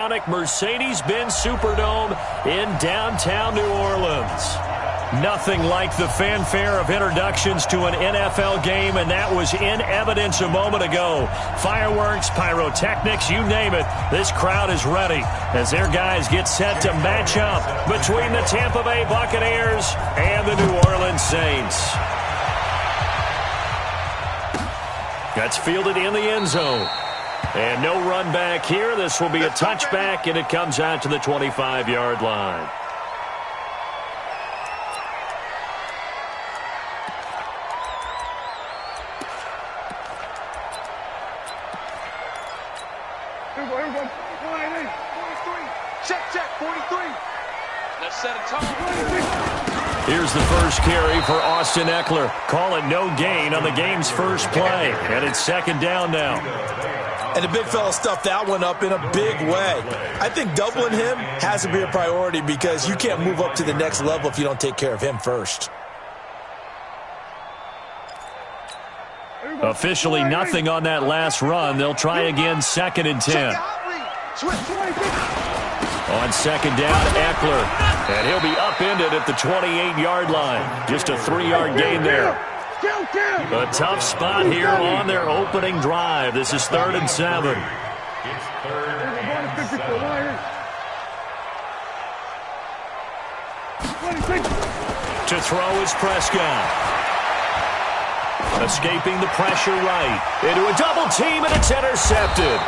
Mercedes-Benz Superdome in downtown New Orleans. Nothing like the fanfare of introductions to an NFL game, and that was in evidence a moment ago. Fireworks, pyrotechnics, you name it. This crowd is ready as their guys get set to match up between the Tampa Bay Buccaneers and the New Orleans Saints. That's fielded in the end zone. And no run back here. This will be a touchback, and it comes out to the 25-yard line. Check, 43. Let's set a tone. Here's the first carry for Austin Eckler. Call it no gain on the game's first play. And it's second down now. And the big fella stuffed that one up in a big way. I think doubling him has to be a priority because you can't move up to the next level if you don't take care of him first. Officially nothing on that last run. They'll try again, second and 10. On second down, Eckler. And he'll be upended at the 28-yard line. Just a 3-yard gain there. A tough spot here on their opening drive. This is 3rd and 7. It's 3rd and 7. To throw is Prescott. Escaping the pressure right. Into a double team, and it's intercepted.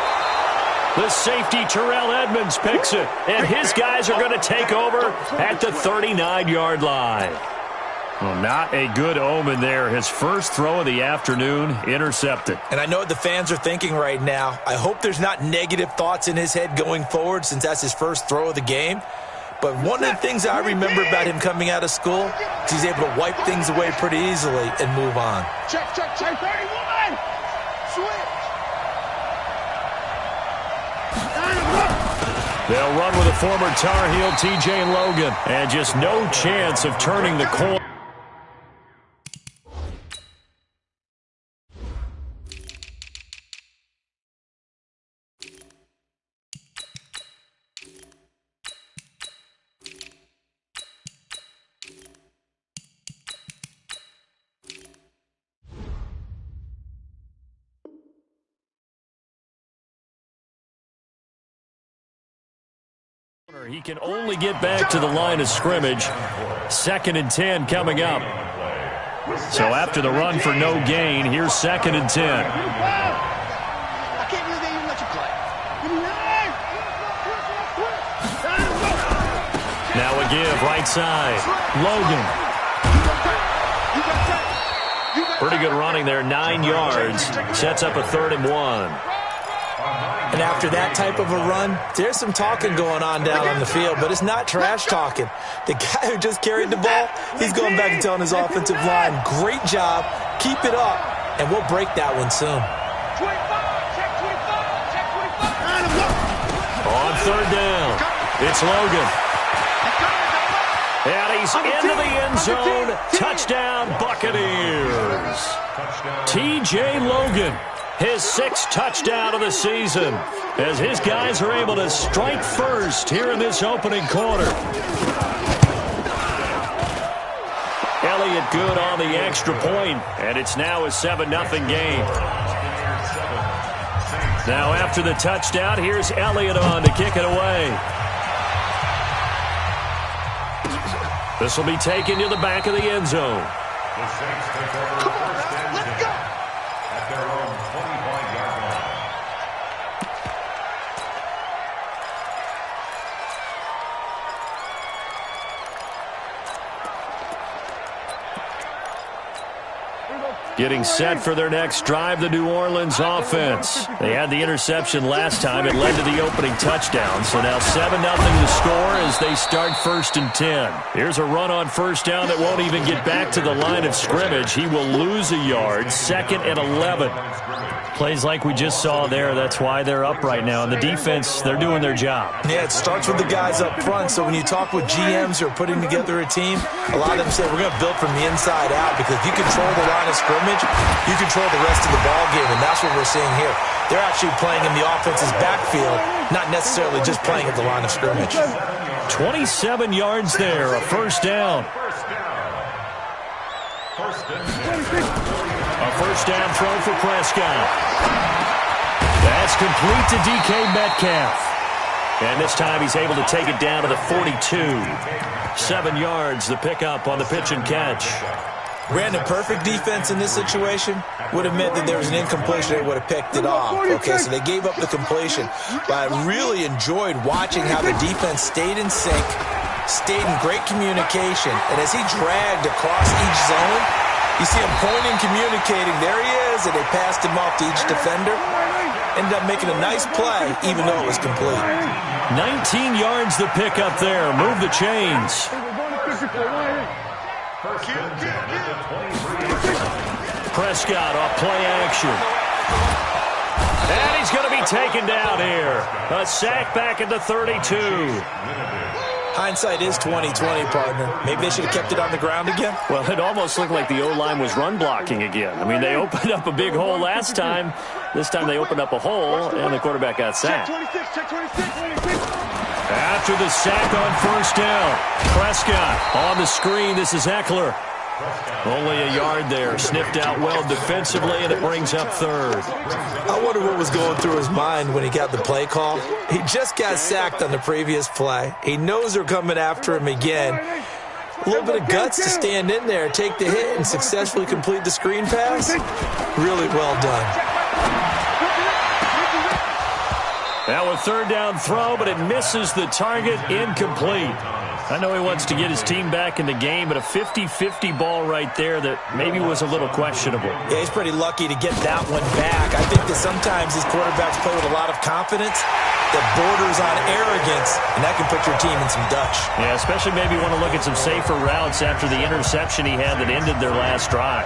The safety, Terrell Edmonds, picks it. And his guys are going to take over at the 39-yard line. Well, not a good omen there. His first throw of the afternoon, intercepted. And I know what the fans are thinking right now. I hope there's not negative thoughts in his head going forward since that's his first throw of the game. But one of the things I remember about him coming out of school is he's able to wipe things away pretty easily and move on. Check, 31. Switch. They'll run with a former Tar Heel, T.J. Logan. And just no chance of turning the corner. He can only get back to the line of scrimmage. 2nd and 10 coming up. So after the run for no gain, here's 2nd and 10. I can't believe they even let you play. Now a give, right side. Logan. Pretty good running there, 9 yards. Sets up a 3rd and 1. And after that type of a run, there's some talking going on down on the field, but it's not trash talking. The guy who just carried the ball, he's going back and telling his offensive line, great job, keep it up, and we'll break that one soon. On 3rd down, it's Logan. And he's into the end zone. Touchdown, Buccaneers. T.J. Logan. His 6th touchdown of the season as his guys are able to strike first here in this opening quarter. Elliott good on the extra point, and it's now a 7-0 game. Now after the touchdown, here's Elliott on to kick it away. This will be taken to the back of the end zone. The Saints take over first and 10 at their own 25-yard line. Getting set for their next drive, the New Orleans offense. They had the interception last time. It led to the opening touchdown. So now 7-0 to score as they start 1st and 10. Here's a run on 1st down that won't even get back to the line of scrimmage. He will lose a yard. 2nd and 11. Plays like we just saw there, that's why they're up right now. And the defense, they're doing their job. Yeah, it starts with the guys up front. So when you talk with GMs who are putting together a team, a lot of them say we're going to build from the inside out, because if you control the line of scrimmage, you control the rest of the ball game, and that's what we're seeing here. They're actually playing in the offense's backfield, not necessarily just playing at the line of scrimmage. 27 yards there, a first down. A first down throw for Prescott. That's complete to DK Metcalf. And this time he's able to take it down to the 42. 7 yards, the pickup on the pitch and catch. Brandon, perfect defense in this situation would have meant that there was an incompletion. They would have picked it off. Okay, so they gave up the completion. But I really enjoyed watching how the defense stayed in sync, stayed in great communication. And as he dragged across each zone, you see him pointing, communicating. There he is, and they passed him off to each defender. Ended up making a nice play, even though it was complete. 19 yards the pickup there. Move the chains. Prescott off play action. And he's going to be taken down here. A sack back at the 32. Hindsight is 20/20, partner. Maybe they should have kept it on the ground again. Well, it almost looked like the O-line was run blocking again. I mean, they opened up a big hole last time. This time they opened up a hole, and the quarterback got sacked. After the sack on first down, Prescott on the screen. This is Eckler. Only a yard there. Sniffed out well defensively, and it brings up third. I wonder what was going through his mind when he got the play call. He just got sacked on the previous play. He knows they're coming after him again. A little bit of guts to stand in there, take the hit, and successfully complete the screen pass. Really well done. Now a third down throw, but it misses the target, incomplete. I know he wants to get his team back in the game, but a 50-50 ball right there that maybe was a little questionable. Yeah, he's pretty lucky to get that one back. I think that sometimes these quarterbacks play with a lot of confidence that borders on arrogance, and that can put your team in some Dutch. Yeah, especially maybe want to look at some safer routes after the interception he had that ended their last drive.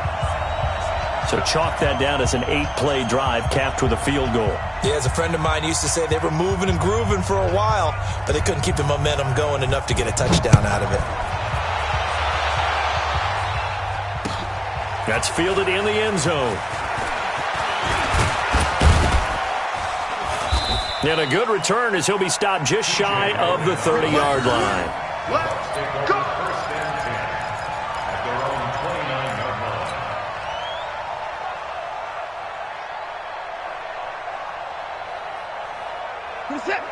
So chalk that down as an 8-play drive capped with a field goal. Yeah, as a friend of mine used to say, they were moving and grooving for a while, but they couldn't keep the momentum going enough to get a touchdown out of it. That's fielded in the end zone. And a good return as he'll be stopped just shy of the 30-yard line. Let's go!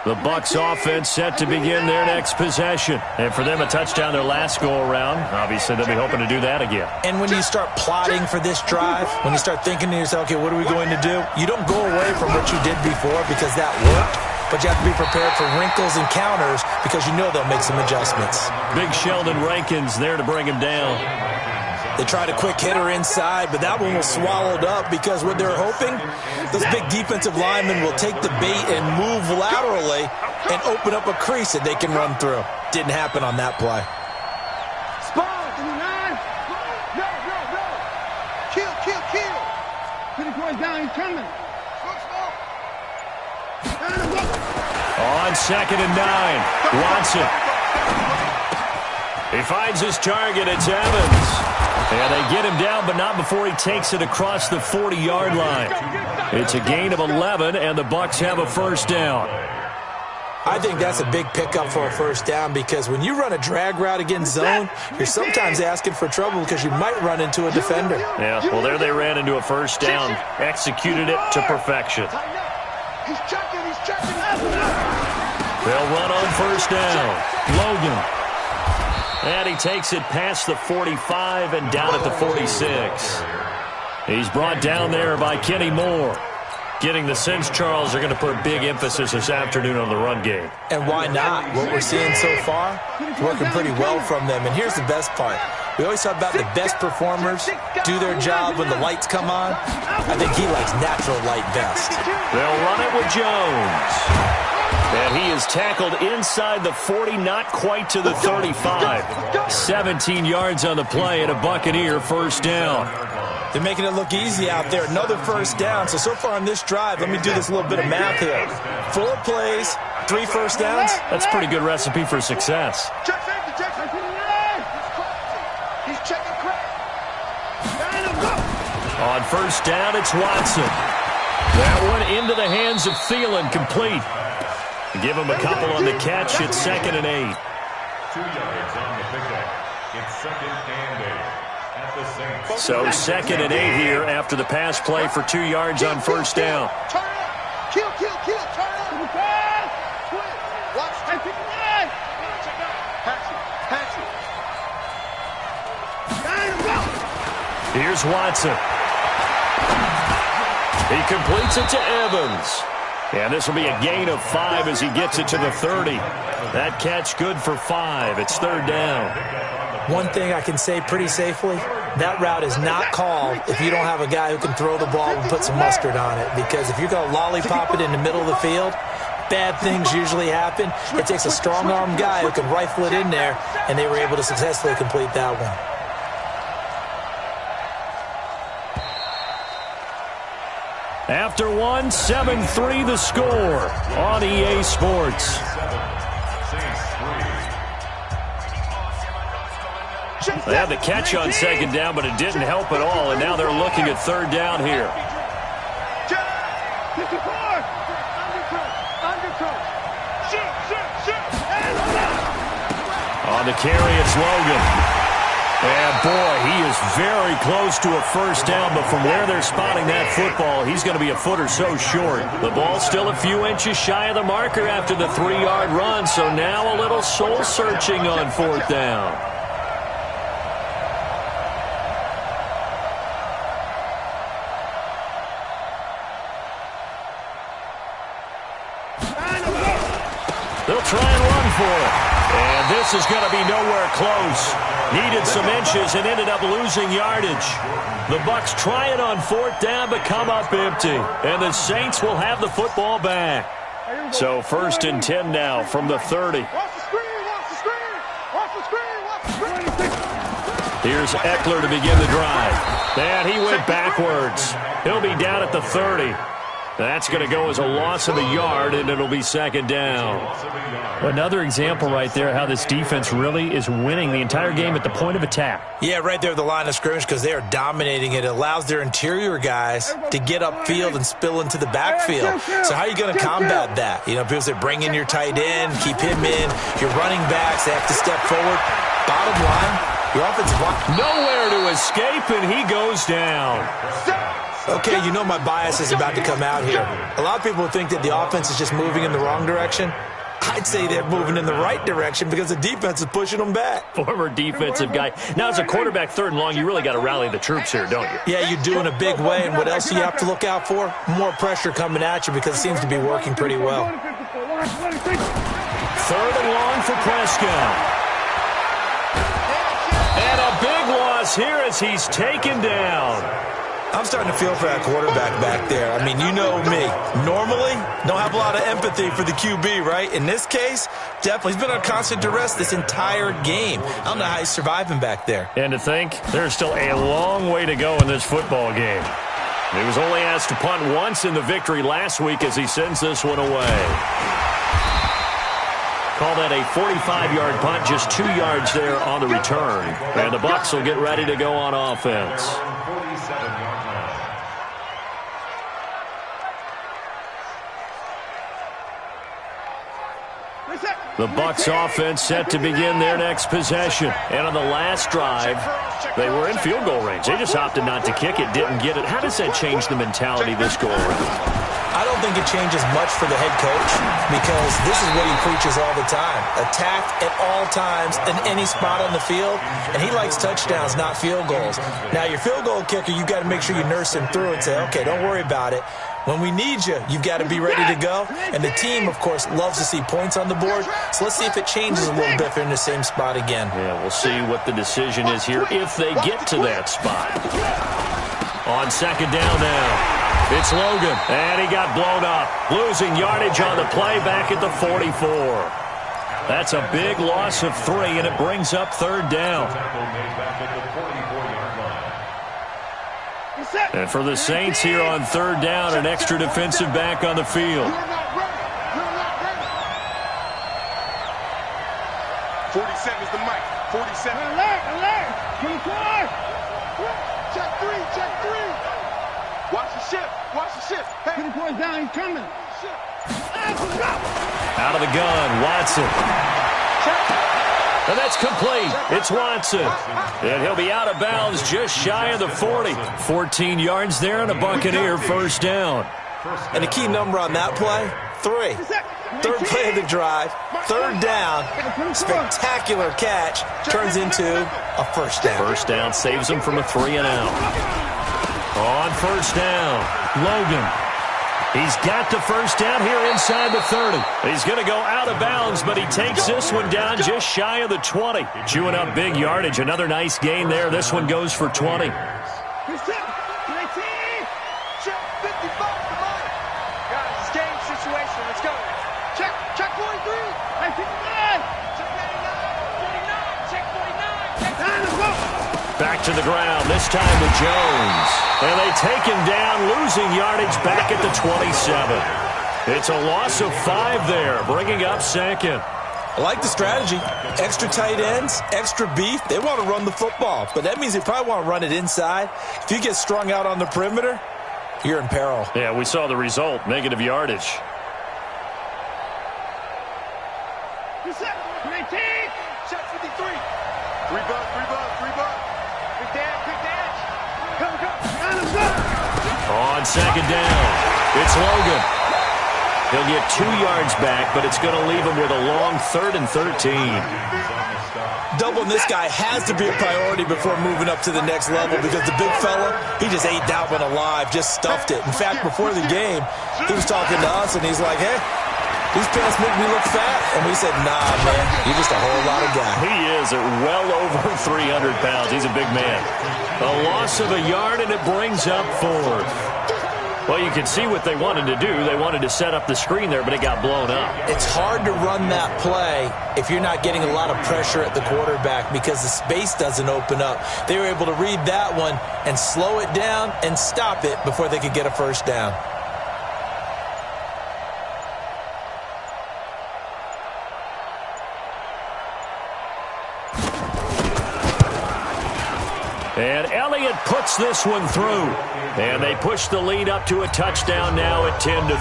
The Bucs offense set to begin their next possession. And for them, a touchdown their last go-around. Obviously, they'll be hoping to do that again. And when you start plotting for this drive, when you start thinking to yourself, okay, what are we going to do? You don't go away from what you did before because that worked, but you have to be prepared for wrinkles and counters because you know they'll make some adjustments. Big Sheldon Rankins there to bring him down. They tried a quick hitter inside, but that one was swallowed up because what they're hoping, those big defensive linemen will take the bait and move laterally and open up a crease that they can run through. Didn't happen on that play. Spawn, give me 9. No. Kill. Put the boys down, he's coming. On 2nd and 9, Watson. He finds his target, it's Evans. And they get him down, but not before he takes it across the 40-yard line. It's a gain of 11, and the Bucs have a first down. I think that's a big pickup for a first down because when you run a drag route against zone, you're sometimes asking for trouble because you might run into a defender. Yeah, well, there they ran into a first down. Executed it to perfection. He's checking. They'll run on first down. Logan. And he takes it past the 45 and down at the 46. He's brought down there by Kenny Moore. Getting the sense Charles are going to put big emphasis this afternoon on the run game. And why not? What we're seeing so far, working pretty well from them. And here's the best part. We always talk about the best performers do their job when the lights come on. I think he likes natural light best. They'll run it with Jones. And he is tackled inside the 40, not quite to the 35. 17 yards on the play and a Buccaneer first down. They're making it look easy out there. Another first down. So far on this drive, let me do this little bit of math here. 4 plays, 3 first downs. That's a pretty good recipe for success. He's checking crack. On first down, it's Watson. That one into the hands of Thielen, complete. Give him a couple on the catch. It's 2nd and 8. 2 yards on the pickup. It's 2nd and 8 at the Saints. So 2nd and 8 here after the pass play for 2 yards on first down. Turn up. Kill. Turn up. Watch. Pass it. Here's Watson. He completes it to Evans. And this will be a gain of 5 as he gets it to the 30. That catch good for 5. It's 3rd down. One thing I can say pretty safely, that route is not called if you don't have a guy who can throw the ball and put some mustard on it. Because if you're going to lollipop it in the middle of the field, bad things usually happen. It takes a strong-armed guy who can rifle it in there, and they were able to successfully complete that one. After 1, 7-3 the score on EA Sports. They had the catch on 2nd down, but it didn't help at all, and now they're looking at 3rd down here. On the carry, it's Logan. And, boy, he is very close to a first down, but from where they're spotting that football, he's going to be a foot or so short. The ball's still a few inches shy of the marker after the 3-yard run, so now a little soul-searching on 4th down. They'll try and run for it. And this is going to be nowhere close. Needed some inches and ended up losing yardage. The Bucs try it on 4th down, but come up empty. And the Saints will have the football back. So 1st and 10 now from the 30. Here's Eckler to begin the drive. And he went backwards. He'll be down at the 30. That's going to go as a loss of a yard, and it'll be 2nd down. Another example right there how this defense really is winning the entire game at the point of attack. Yeah, right there at the line of scrimmage because they are dominating it. It allows their interior guys to get upfield and spill into the backfield. So how are you going to combat that? You know, people say bring in your tight end, keep him in. Your running backs, they have to step forward. Bottom line, your offensive line. Nowhere to escape, and he goes down. Okay, you know my bias is about to come out here. A lot of people think that the offense is just moving in the wrong direction. I'd say they're moving in the right direction because the defense is pushing them back. Former defensive guy. Now, as a quarterback 3rd and long, you really got to rally the troops here, don't you? Yeah, you do in a big way. And what else do you have to look out for? More pressure coming at you because it seems to be working pretty well. 3rd and long for Prescott. And a big loss here as he's taken down. I'm starting to feel for that quarterback back there. I mean, you know me. Normally, don't have a lot of empathy for the QB, right? In this case, definitely. He's been on constant duress this entire game. I don't know how he's surviving back there. And to think, there's still a long way to go in this football game. He was only asked to punt once in the victory last week as he sends this one away. Call that a 45-yard punt, just 2 yards there on the return. And the Bucs will get ready to go on offense. The Bucs offense set to begin their next possession. And on the last drive, they were in field goal range. They just opted not to kick it, didn't get it. How does that change the mentality this go around? I don't think it changes much for the head coach because this is what he preaches all the time. Attack at all times in any spot on the field, and he likes touchdowns, not field goals. Now, your field goal kicker, you've got to make sure you nurse him through and say, okay, don't worry about it. When we need you, you've got to be ready to go. And the team, of course, loves to see points on the board. So let's see if it changes a little bit if they're in the same spot again. Yeah, we'll see what the decision is here if they get to that spot. On 2nd down now. It's Logan, and he got blown up. Losing yardage on the play back at the 44. That's a big loss of 3, and it brings up 3rd down. And for the Saints here on third down, an extra defensive back on the field. 47 is the mic. 47. Alert! 24. Check three. Watch the shift. Hey. 24 is down, he's coming. Out of the gun, Watson. And that's complete. It's Watson. And he'll be out of bounds just shy of the 40. 14 yards there and a Buccaneer first down. And the key number on that play, 3. Third play of the drive, third down, spectacular catch, turns into a first down. First down saves him from a 3-and-out. On first down, Logan. He's got the first down here inside the 30. He's going to go out of bounds, but he takes this one down just shy of the 20. Chewing up big yardage. Another nice gain there. This one goes for 20. Back to the ground, this time with Jones. And they take him down, losing yardage back at the 27. It's a loss of 5 there, bringing up second. I like the strategy. Extra tight ends, extra beef. They want to run the football, but that means they probably want to run it inside. If you get strung out on the perimeter, you're in peril. Yeah, we saw the result, negative yardage. Check 53. 3 bucks. On second down, it's Logan. He'll get 2 yards back, but it's going to leave him with a long 3rd and 13. Doubling this guy has to be a priority before moving up to the next level because the big fella, he just ate that one alive, just stuffed it. In fact, before the game, he was talking to us, and he's like, hey, these pants make me look fat. And we said, nah, man, you're just a whole lot of guy. He is at well over 300 pounds. He's a big man. A loss of a yard, and it brings up 4th. Well, you can see what they wanted to do. They wanted to set up the screen there, but it got blown up. It's hard to run that play if you're not getting a lot of pressure at the quarterback because the space doesn't open up. They were able to read that one and slow it down and stop it before they could get a first down. And Elliott puts this one through. And they push the lead up to a touchdown now at 10-3.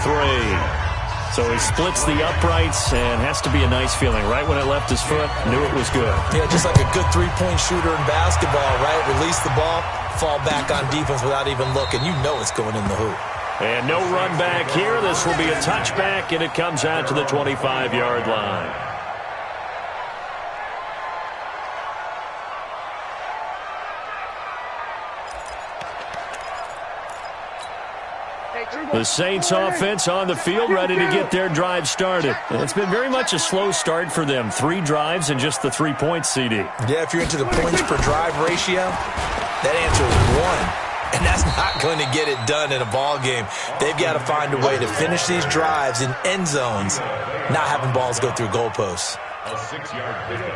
So he splits the uprights and has to be a nice feeling. Right when it left his foot, knew it was good. Yeah, just like a good three-point shooter in basketball, right? Release the ball, fall back on defense without even looking. You know it's going in the hoop. And no run back here. This will be a touchback, and it comes out to the 25-yard line. The Saints offense on the field, ready to get their drive started. It's been very much a slow start for them. 3 drives and just the 3 points, CD. Yeah, if you're into the points per drive ratio, that answer is 1. And that's not going to get it done in a ball game. They've got to find a way to finish these drives in end zones, not having balls go through goalposts.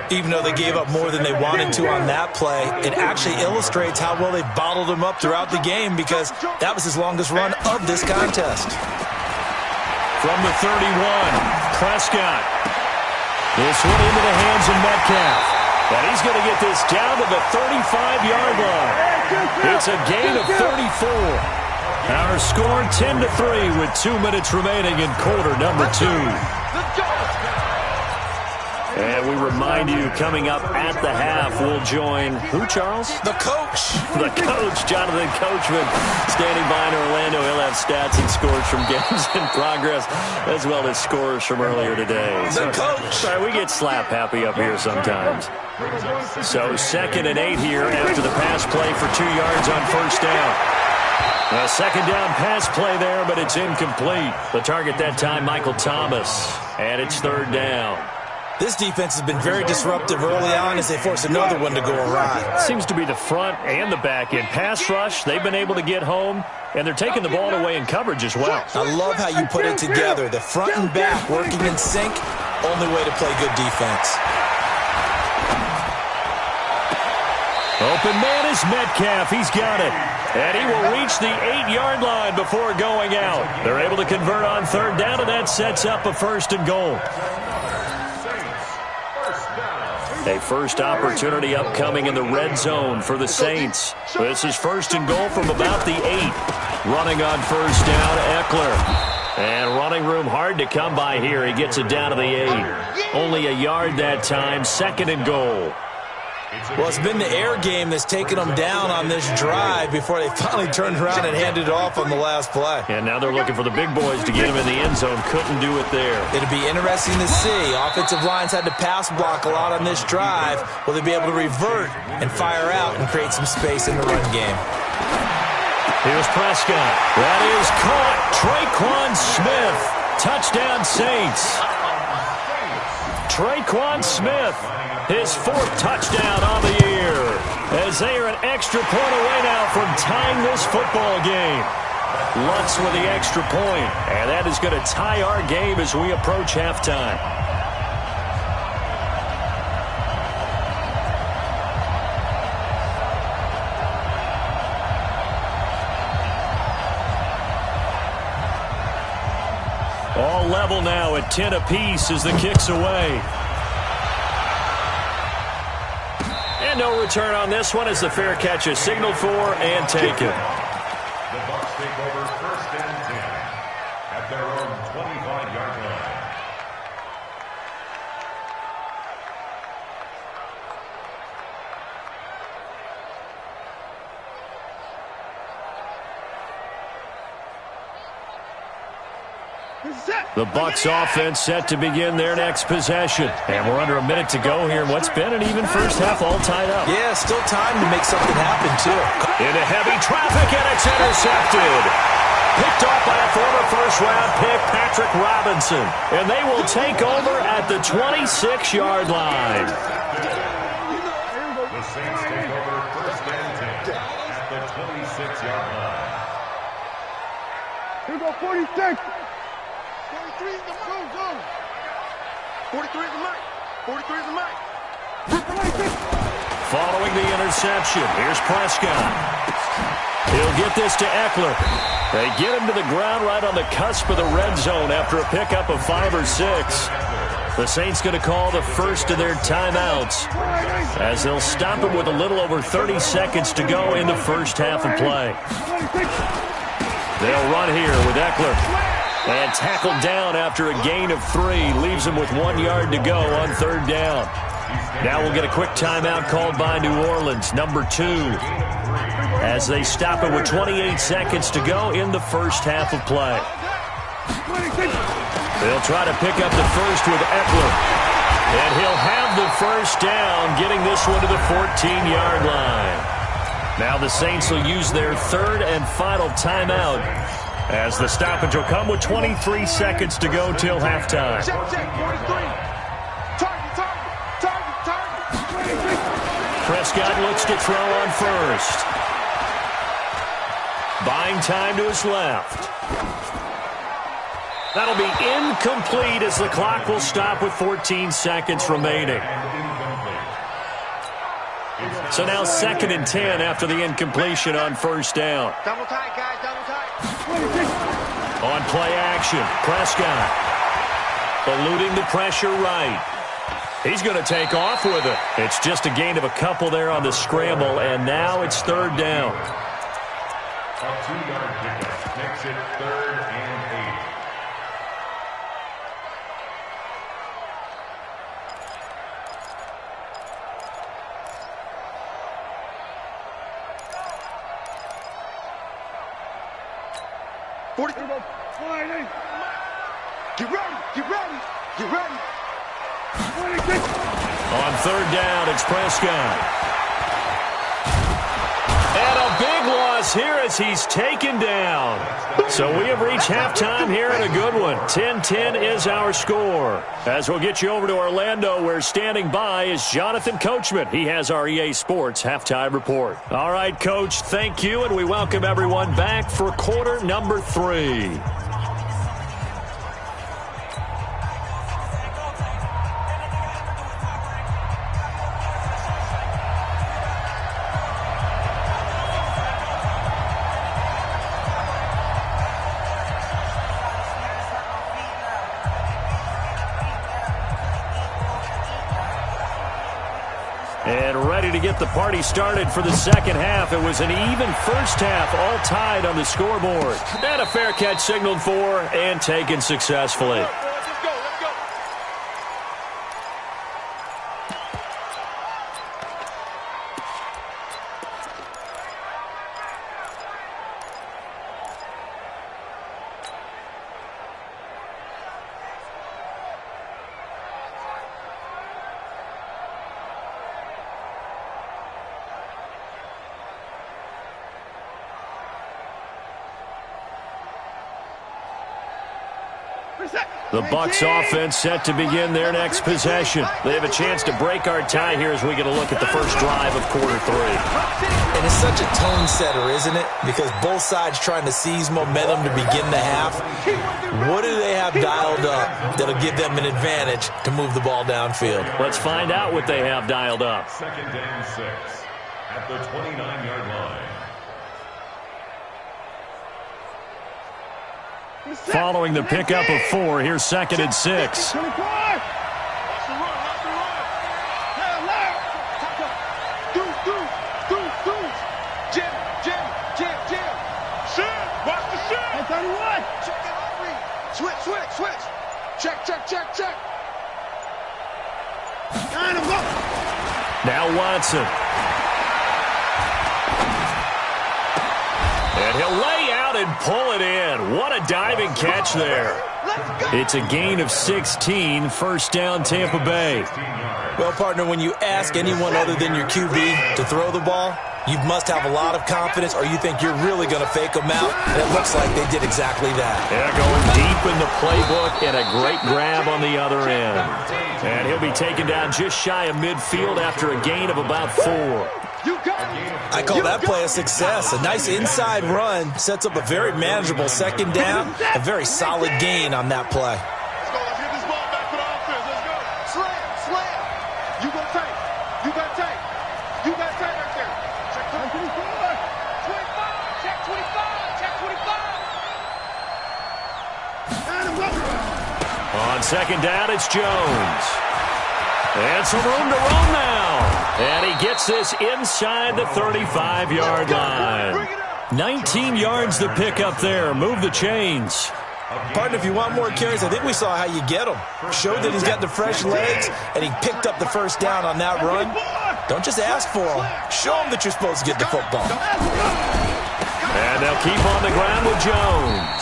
Even though they gave up more than they wanted to on that play, it actually illustrates how well they bottled him up throughout the game because that was his longest run of this contest. From the 31, Prescott. This one into the hands of Metcalf. And he's going to get this down to the 35-yard line. It's a gain of 34. Our score 10-3 with 2 minutes remaining in quarter number 2. And we remind you, coming up at the half, we'll join who, Charles? The coach. The coach, Jonathan Coachman, standing by in Orlando. He'll have stats and scores from games in progress, as well as scores from earlier today. The coach. Sorry, we get slap happy up here sometimes. So 2nd and 8 here after the pass play for 2 yards on first down. A second down pass play there, but it's incomplete. The target that time, Michael Thomas. And it's 3rd down. This defense has been very disruptive early on as they force another one to go awry. Seems to be the front and the back end. Pass rush, they've been able to get home, and they're taking the ball away in coverage as well. I love how you put it together. The front and back working in sync, only way to play good defense. Open man is Metcalf. He's got it. And he will reach the 8-yard line before going out. They're able to convert on third down, and that sets up a 1st and goal. A first opportunity upcoming in the red zone for the Saints. This is 1st and goal from about the 8. Running on 1st down, Eckler. And running room hard to come by here. He gets it down to the 8. Only a yard that time, 2nd and goal. Well, it's been the air game that's taken them down on this drive before they finally turned around and handed it off on the last play. And now they're looking for the big boys to get him in the end zone. Couldn't do it there. It'll be interesting to see. Offensive lines had to pass block a lot on this drive. Will they be able to revert and fire out and create some space in the run game? Here's Prescott. That is caught. Traquan Smith. Touchdown, Saints. Traquan Smith. His 4th touchdown on the year, as they are an extra point away now from tying this football game. Lutz with the extra point, and that is going to tie our game as we approach halftime. All level now at 10 apiece as the kick's away. No return on this one as the fair catch is signaled for and taken. The Bucs take over 1st and 10 at their own 25-yard line. The Bucs offense set to begin their next possession. And we're under a minute to go here in what's been an even first half, all tied up. Yeah, still time to make something happen, too. Into heavy traffic, and it's intercepted. Picked off by a former first-round pick, Patrick Robinson. And they will take over at the 26-yard line. The Saints take over 1st and 10 at the 26-yard line. Here we go, 46. 43 is the mic. 43 is the mic. 43 is the mic. Following the interception, here's Prescott. He'll get this to Eckler. They get him to the ground right on the cusp of the red zone after a pickup of 5 or 6. The Saints going to call the first of their timeouts as they'll stop him with a little over 30 seconds to go in the first half of play. They'll run here with Eckler. And tackled down after a gain of 3. Leaves him with 1 yard to go on 3rd down. Now we'll get a quick timeout called by New Orleans, number 2. As they stop it with 28 seconds to go in the first half of play. They'll try to pick up the first with Eckler. And he'll have the first down, getting this one to the 14-yard line. Now the Saints will use their 3rd and final timeout, as the stoppage will come with 23 seconds to go till halftime. Check, 43. Target. Prescott looks to throw on first. Buying time to his left. That'll be incomplete as the clock will stop with 14 seconds remaining. So now 2nd and 10 after the incompletion on 1st down. Double tight, guys, double tight. On play action, Prescott eluding the pressure right. He's going to take off with it. It's just a gain of a couple there on the scramble, and now it's 3rd down. A 2-yard pickup makes it 3rd and 8. Get ready. On 3rd down, it's Prescott. And a big loss here as he's taken down. So we have reached halftime here in a good one. 10-10 is our score. As we'll get you over to Orlando, where standing by is Jonathan Coachman. He has our EA Sports halftime report. All right, Coach, thank you, and we welcome everyone back for quarter number 3. And ready to get the party started for the second half. It was an even first half, all tied on the scoreboard. And a fair catch signaled for and taken successfully. The Bucs offense set to begin their next possession. They have a chance to break our tie here as we get a look at the first drive of quarter 3. And it's such a tone setter, isn't it? Because both sides trying to seize momentum to begin the half. What do they have dialed up that'll give them an advantage to move the ball downfield? Let's find out what they have dialed up. Second and 6 at the 29-yard line. Following the pickup of 4, here's second and 6. Switch. Check. Now Watson. And he'll lay out and pull it in. What a diving catch there. It's a gain of 16, first down Tampa Bay. Well, partner, when you ask anyone other than your QB to throw the ball, you must have a lot of confidence or you think you're really going to fake them out, and it looks like they did exactly that. Yeah, going deep in the playbook and a great grab on the other end. And he'll be taken down just shy of midfield after a gain of about 4. I call that play a success. A nice inside run sets up a very manageable second down, a very solid gain on that play. Let's go. Let's get this ball back for the offense. Let's go. Slam. You got tight. Right there. Check 25. Check 25. On second down, it's Jones. And some room to run now. And he gets this inside the 35-yard line. 19 yards to pick up there. Move the chains. Partner, if you want more carries, I think we saw how you get him. Showed that he's got the fresh legs, and he picked up the first down on that run. Don't just ask for him. Show him that you're supposed to get the football. And they'll keep on the ground with Jones.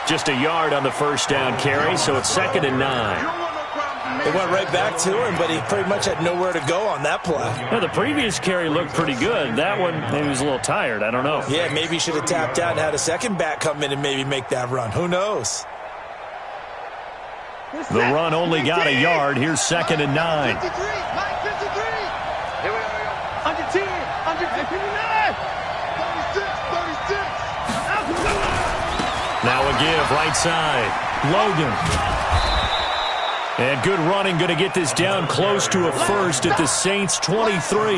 Just a yard on the first down carry, so it's second and 9. They went right back to him, but he pretty much had nowhere to go on that play. Well, the previous carry looked pretty good. That one, maybe he was a little tired. I don't know. Yeah, maybe he should have tapped out and had a second back come in and maybe make that run. Who knows? The run only got a yard. Here's second and 9. 53. Here we are. Under 10. Under 59. 36. Now a give, right side. Logan. And good running, going to get this down close to a first at the Saints' 23.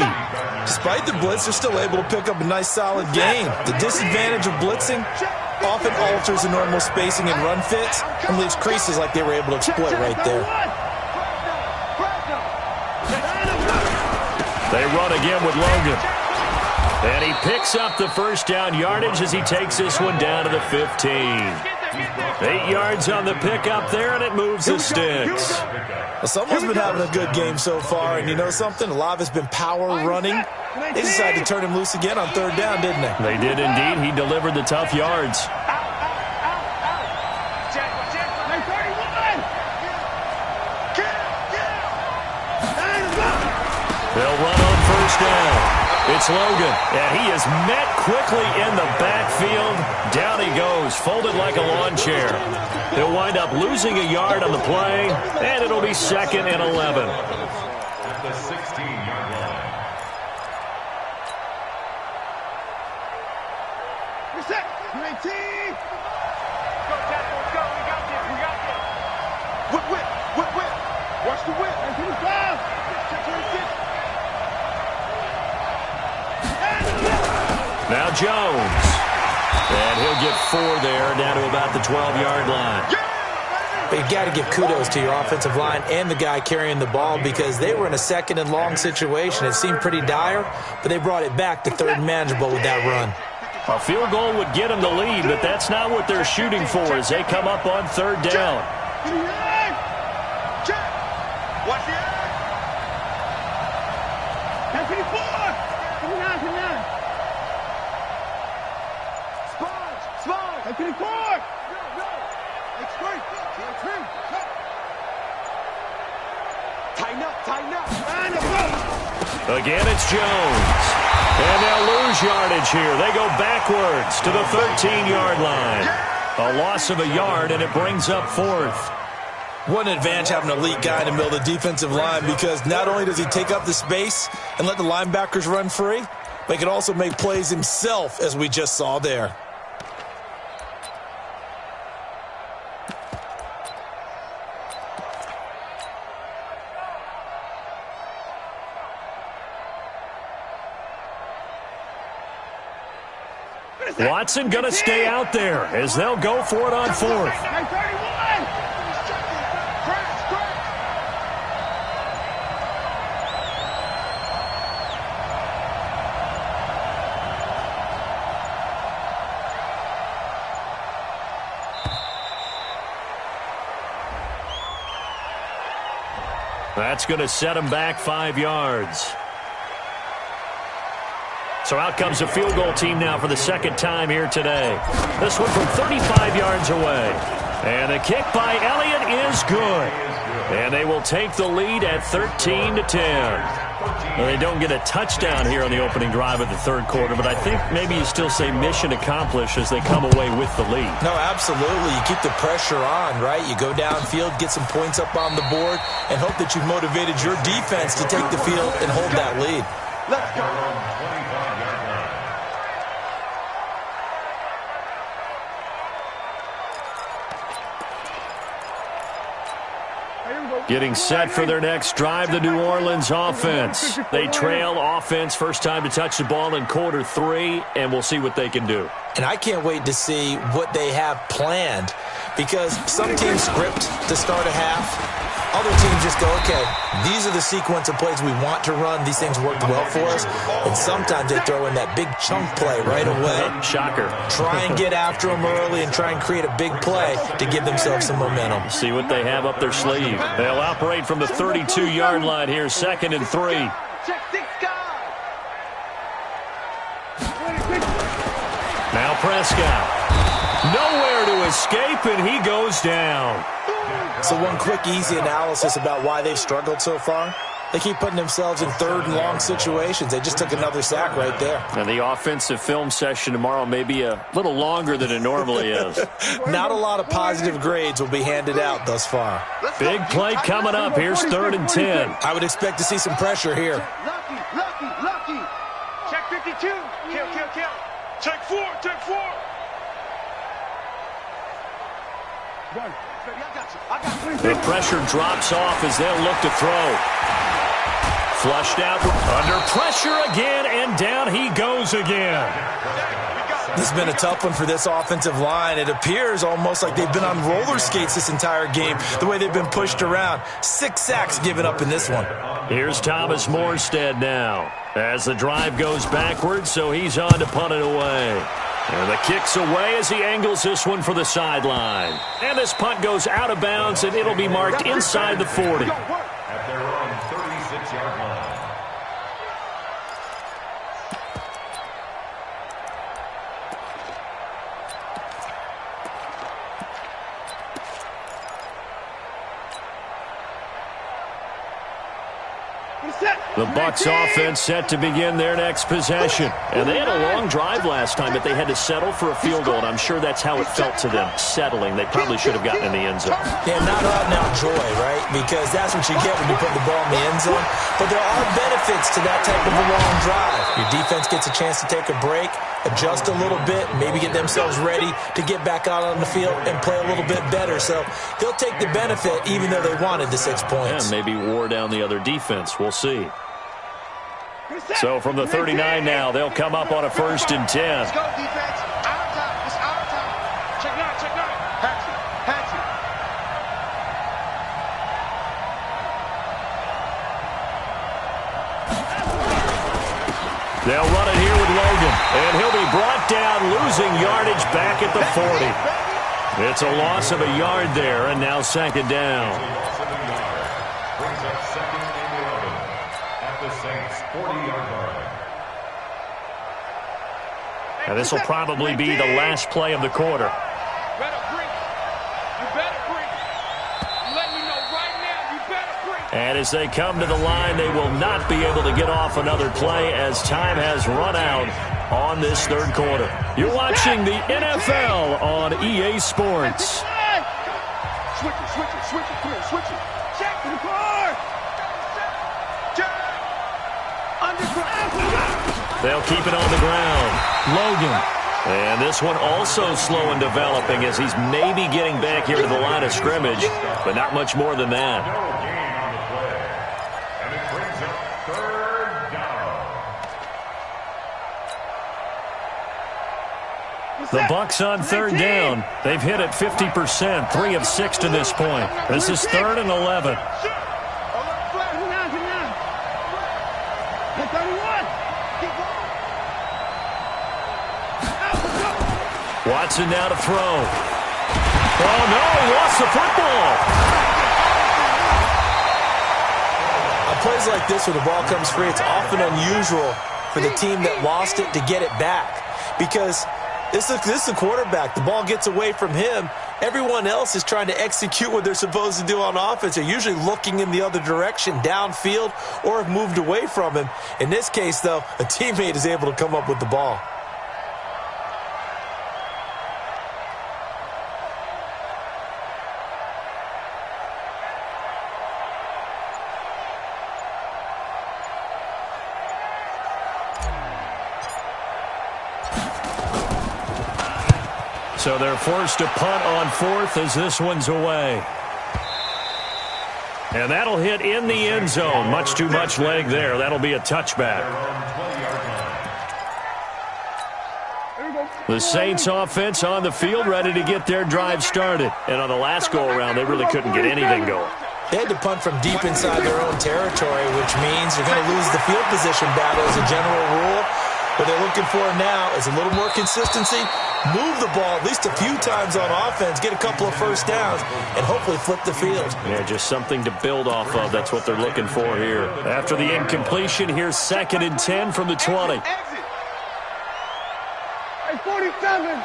Despite the blitz, they're still able to pick up a nice solid gain. The disadvantage of blitzing often alters the normal spacing and run fits and leaves creases like they were able to exploit right there. They run again with Logan. And he picks up the first down yardage as he takes this one down to the 15. 8 yards on the pickup there, and it moves the sticks. Well, someone's been having a good game so far, and you know something? A lot of it's been power running. They decided to turn him loose again on third down, didn't they? They did indeed. He delivered the tough yards. They'll run on first down. It's Logan, and he is met quickly in the backfield. Down he goes, folded like a lawn chair. He'll wind up losing a yard on the play, and it'll be second and 11. At the 16-yard line. You're set. 19. Go, Tackle. Let's go. We got this. Whip. Watch the whip. 25. Check 26. Now Jones. And he'll get 4 there, down to about the 12-yard line. But you got to give kudos to your offensive line and the guy carrying the ball because they were in a second and long situation. It seemed pretty dire, but they brought it back to third and manageable with that run. A field goal would get them the lead, but that's not what they're shooting for as they come up on third down. Watch the eye. Again, it's Jones. And they'll lose yardage here. They go backwards to the 13-yard line. A loss of a yard, and it brings up fourth. What an advantage having an elite guy in the middle of the defensive line because not only does he take up the space and let the linebackers run free, but he can also make plays himself, as we just saw there. Watson going to stay out there as they'll go for it on fourth. That's going to set him back 5 yards. So out comes the field goal team now for the second time here today. This one from 35 yards away. And the kick by Elliott is good. And they will take the lead at 13-10. Well, they don't get a touchdown here on the opening drive of the third quarter, but I think maybe you still say mission accomplished as they come away with the lead. No, absolutely. You keep the pressure on, right? You go downfield, get some points up on the board, and hope that you've motivated your defense to take the field and hold that lead. Let's go. Getting set for their next drive, the New Orleans offense. They trail offense, first time to touch the ball in quarter 3, and we'll see what they can do. And I can't wait to see what they have planned because some teams script to start a half. Other teams just go, okay, these are the sequence of plays we want to run. These things worked well for us. And sometimes they throw in that big chunk play right away. Shocker. Try and get after them early and try and create a big play to give themselves some momentum. See what they have up their sleeve. They'll operate from the 32-yard line here, 2nd and 3. Now Prescott. Nowhere to escape, and he goes down. So one quick, easy analysis about why they've struggled so far. They keep putting themselves in third and long situations. They just took another sack right there. And the offensive film session tomorrow may be a little longer than it normally is. Not a lot of positive grades will be handed out thus far. Big play coming up. Here's 3rd and 10. I would expect to see some pressure here. Lucky. Check 52. Kill. Check 4. The pressure drops off as they'll look to throw. Flushed out under pressure again, and down he goes again. This has been a tough one for this offensive line. It appears almost like they've been on roller skates this entire game, the way they've been pushed around. 6 sacks given up in this one. Here's Thomas Morstead now as the drive goes backwards, so he's on to punt it away. And the kick's away as he angles this one for the sideline. And this punt goes out of bounds, and it'll be marked inside the 40. At their own 36-yard line. The Bucs offense set to begin their next possession. And they had a long drive last time, but they had to settle for a field goal, and I'm sure that's how it felt to them, settling. They probably should have gotten in the end zone. Yeah, not out-and-out joy, right? Because that's what you get when you put the ball in the end zone. But there are benefits to that type of a long drive. Your defense gets a chance to take a break, adjust a little bit, maybe get themselves ready to get back out on the field and play a little bit better. So they'll take the benefit even though they wanted the 6 points. Yeah, maybe wore down the other defense. We'll see. So from the 39 now, they'll come up on a 1st and 10. Let's go, defense. Our time. It's our time. Check 9. Hatchet. They'll run it here with Logan, and he'll be brought down, losing yardage back at the 40. It's a loss of a yard there, and now second down. Loss of a yard. Brings up second and 11 at the Saints' 40-yard line. And this will probably be the last play of the quarter. And as they come to the line, they will not be able to get off another play as time has run out on this third quarter. You're watching the NFL on EA Sports. Switch it, come on, switch it. Check the car. They'll keep it on the ground. Logan. And this one also slow in developing as he's maybe getting back here to the line of scrimmage, but not much more than that. The Bucks on third down. They've hit it 50%, 3 of 6 to this point. This is 3rd and 11. Watson now to throw. Oh, no, he lost the football. On plays like this where the ball comes free, it's often unusual for the team that lost it to get it back because this is the quarterback. The ball gets away from him. Everyone else is trying to execute what they're supposed to do on offense. They're usually looking in the other direction, downfield, or have moved away from him. In this case, though, a teammate is able to come up with the ball. So they're forced to punt on 4th as this one's away. And that'll hit in the end zone. Much too much leg there. That'll be a touchback. The Saints offense on the field ready to get their drive started. And on the last go-around, they really couldn't get anything going. They had to punt from deep inside their own territory, which means you're going to lose the field position battle as a general rule. What they're looking for now is a little more consistency, move the ball at least a few times on offense, get a couple of first downs, and hopefully flip the field. Yeah, just something to build off of. That's what they're looking for here. After the incompletion, here's 2nd and 10 from the 20. Hey, 47.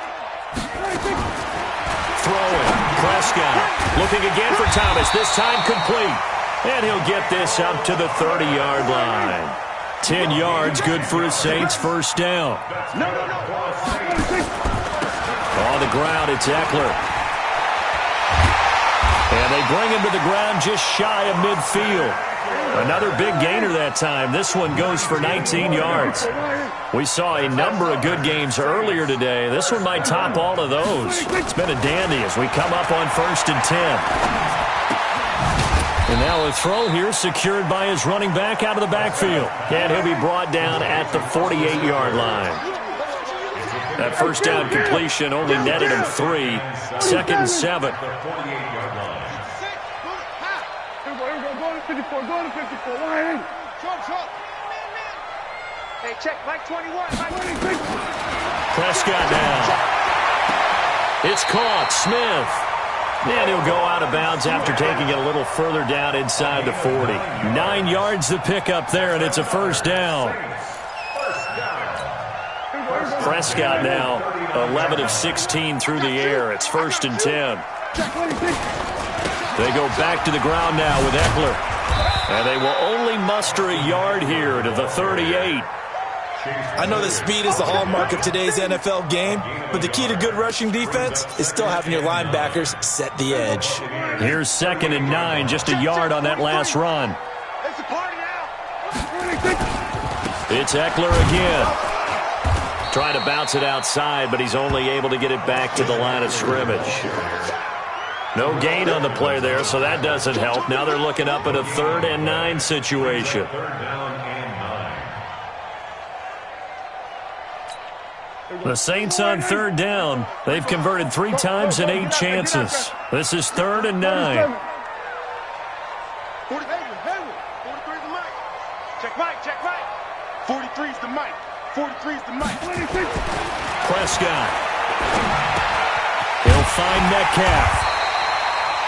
Throwing. Prescott looking again for Thomas. This time complete. And he'll get this up to the 30-yard line. 10 yards, good for a Saints first down. On the ground, it's Eckler. And they bring him to the ground just shy of midfield. Another big gainer that time. This one goes for 19 yards. We saw a number of good games earlier today. This one might top all of those. It's been a dandy as we come up on 1st and 10. And now a throw here secured by his running back out of the backfield. And he'll be brought down at the 48-yard line. That first down completion only netted him 3. 2nd and 7. Hey, check, Mike 21. Prescott now. It's caught. Smith. And he'll go out of bounds after taking it a little further down inside the 40. 9 yards to pick up there, and it's a first down. Prescott now 11 of 16 through the air. It's 1st and 10. They go back to the ground now with Eckler. And they will only muster a yard here to the 38. I know that speed is the hallmark of today's NFL game, but the key to good rushing defense is still having your linebackers set the edge. Here's 2nd and 9, just a yard on that last run. It's Eckler again. Trying to bounce it outside, but he's only able to get it back to the line of scrimmage. No gain on the play there, so that doesn't help. Now they're looking up at a 3rd and 9 situation. The Saints on 3rd down. They've converted 3 times in 8 chances. This is 3rd and 9. 43's the mic. Check Mike. 43's the mic. 43 is the mic. Prescott. He'll find Metcalf.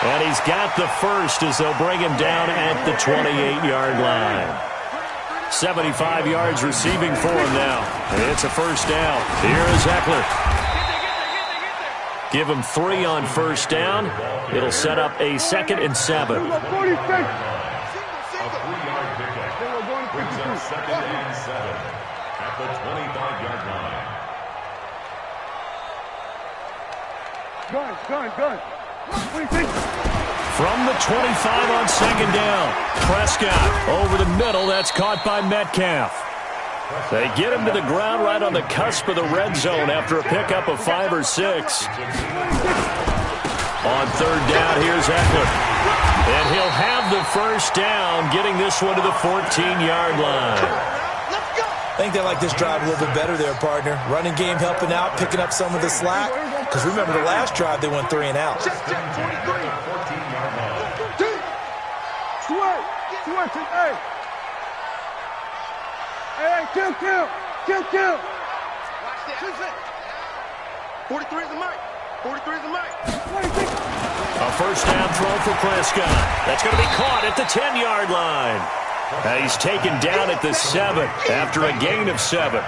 And he's got the first as they'll bring him down at the 28-yard line. 75 yards receiving for him now. And it's a first down. Here is Eckler. Give him 3 on first down. It'll set up a 2nd and 7. A 3-yard pickup brings up 2nd and 7 at the 25-yard line. Gun. From the 25 on 2nd down. Prescott over the middle. That's caught by Metcalf. They get him to the ground right on the cusp of the red zone after a pickup of 5 or 6. On 3rd down, here's Eckler. And he'll have the first down, getting this one to the 14-yard line. I think they like this drive a little bit better there, partner. Running game helping out, picking up some of the slack. Because remember, the last drive, they went 3 and out. Hey, kill. 43 is the mic. A first down throw for Prescott. That's going to be caught at the 10-yard line. He's taken down at the 7 after a gain of 7.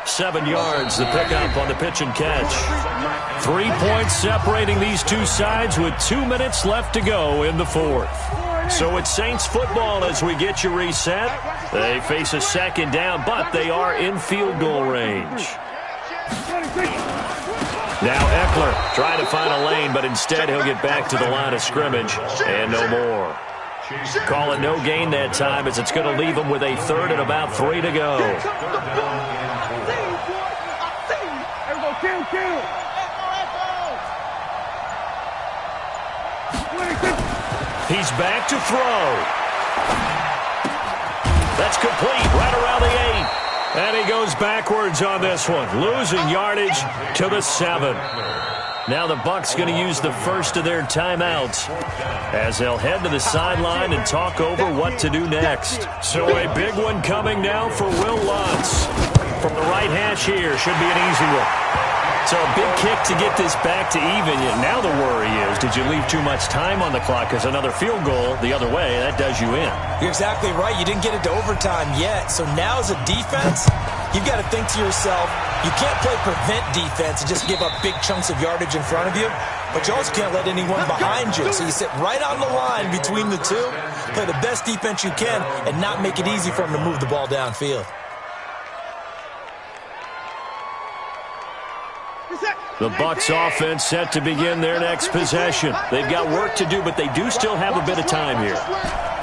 7 yards, the pickup on the pitch and catch. 3 points separating these two sides with 2 minutes left to go in the 4th. So it's Saints football as we get you reset. They face a 2nd down, but they are in field goal range. Now Eckler trying to find a lane, but instead he'll get back to the line of scrimmage and no more. Call it no gain that time as it's going to leave him with a 3rd and about 3 to go. He's back to throw. That's complete right around the 8. And he goes backwards on this one, losing yardage to the 7. Now the Bucs going to use the first of their timeouts as they'll head to the sideline and talk over what to do next. So a big one coming now for Will Lutz. From the right hash here, should be an easy one. So a big kick to get this back to even. Now the worry is, did you leave too much time on the clock? Because another field goal the other way, that does you in. You're exactly right. You didn't get it to overtime yet. So now as a defense, you've got to think to yourself, you can't play prevent defense and just give up big chunks of yardage in front of you. But you also can't let anyone behind you. So you sit right on the line between the two, play the best defense you can, and not make it easy for them to move the ball downfield. The Bucs offense set to begin their next possession. They've got work to do, but they do still have a bit of time here.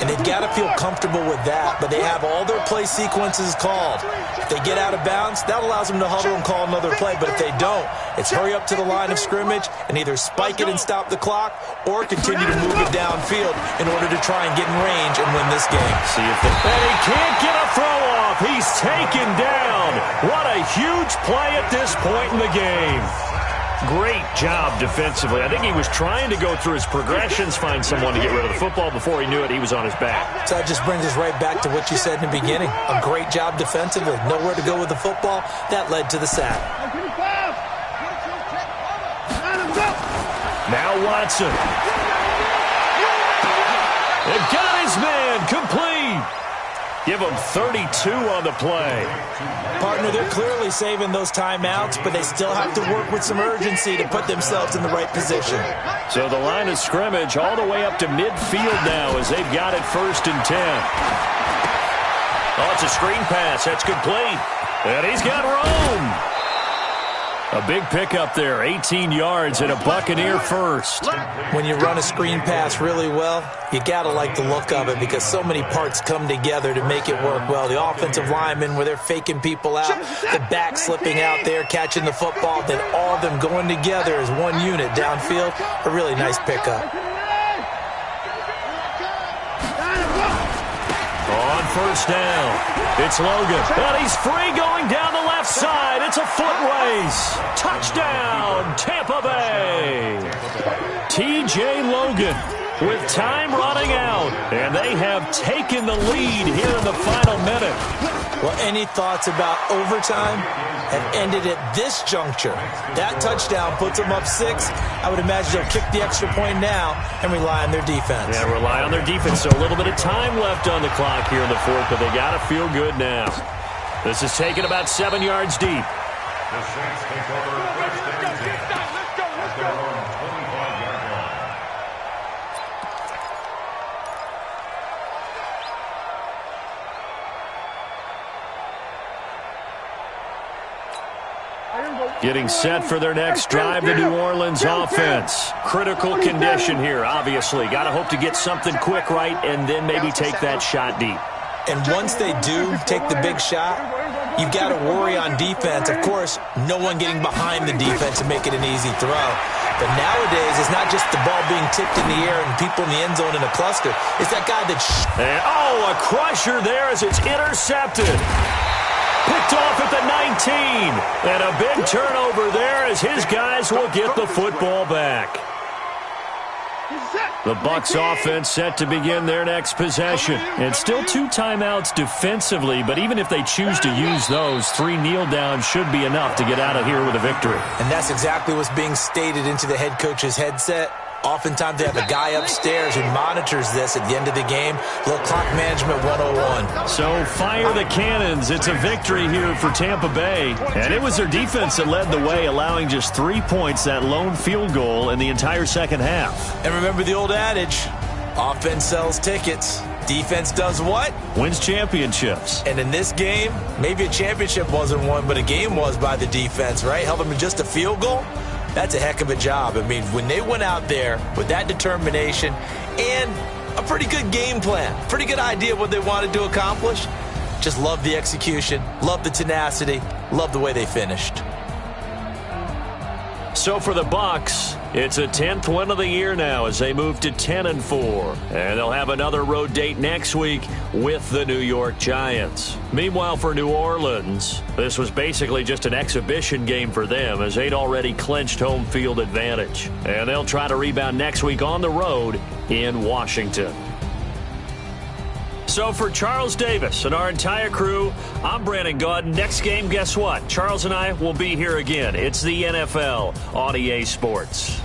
And they've got to feel comfortable with that, but they have all their play sequences called. If they get out of bounds, that allows them to huddle and call another play, but if they don't, it's hurry up to the line of scrimmage and either spike it and stop the clock or continue to move it downfield in order to try and get in range and win this game. See if they... And he can't get a throw off. He's taken down. What a huge play at this point in the game. Great job defensively. I think he was trying to go through his progressions, find someone to get rid of the football. Before he knew it, he was on his back. So that just brings us right back to what you said in the beginning. A great job defensively. Nowhere to go with the football. That led to the sack. Now Watson. They've got his man complete. Give him 32 on the play. Partner, they're clearly saving those timeouts, but they still have to work with some urgency to put themselves in the right position. So the line of scrimmage all the way up to midfield now as they've got it 1st and 10. Oh, it's a screen pass. That's complete. And he's got room. A big pickup there, 18 yards and a Buccaneer first. When you run a screen pass really well, you got to like the look of it because so many parts come together to make it work well. The offensive linemen where they're faking people out, the back slipping out there, catching the football, then all of them going together as one unit downfield. A really nice pickup. On 1st down, it's Logan. And he's free going down the left side. It's a foot race. Touchdown, Tampa Bay. T.J. Logan with time running out. And they have taken the lead here in the final minute. Well, any thoughts about overtime have ended at this juncture. That touchdown puts them up 6. I would imagine they'll kick the extra point now and rely on their defense. Yeah, rely on their defense. So a little bit of time left on the clock here in the fourth, but they got to feel good now. This is taken about 7 yards deep. The Saints take over first and 10 at their own 25-yard line. Getting set for their next drive, the New Orleans offense. Critical condition here, obviously. Got to hope to get something quick right and then maybe take that shot deep. And once they do take the big shot, you've got to worry on defense. Of course, no one getting behind the defense to make it an easy throw. But nowadays, it's not just the ball being tipped in the air and people in the end zone in a cluster. It's that guy that... And, oh, a crusher there as it's intercepted. Picked off at the 19. And a big turnover there as his guys will get the football back. The Bucs offense set to begin their next possession. And still 2 timeouts defensively, but even if they choose to use those, 3 kneel downs should be enough to get out of here with a victory. And that's exactly what's being stated into the head coach's headset. Oftentimes they have a guy upstairs who monitors this at the end of the game. Little clock management 101. So fire the cannons. It's a victory here for Tampa Bay. And it was their defense that led the way, allowing just 3 points, that lone field goal in the entire second half. And remember the old adage, offense sells tickets. Defense does what? Wins championships. And in this game, maybe a championship wasn't won, but a game was by the defense, right? Held them to just a field goal. That's a heck of a job. I mean, when they went out there with that determination and a pretty good game plan, pretty good idea of what they wanted to accomplish, just love the execution, love the tenacity, love the way they finished. So for the Bucs, it's a 10th win of the year now as they move to 10-4. And they'll have another road date next week with the New York Giants. Meanwhile, for New Orleans, this was basically just an exhibition game for them as they'd already clinched home field advantage. And they'll try to rebound next week on the road in Washington. So for Charles Davis and our entire crew, I'm Brandon Gaudin. Next game, guess what? Charles and I will be here again. It's the NFL on EA Sports.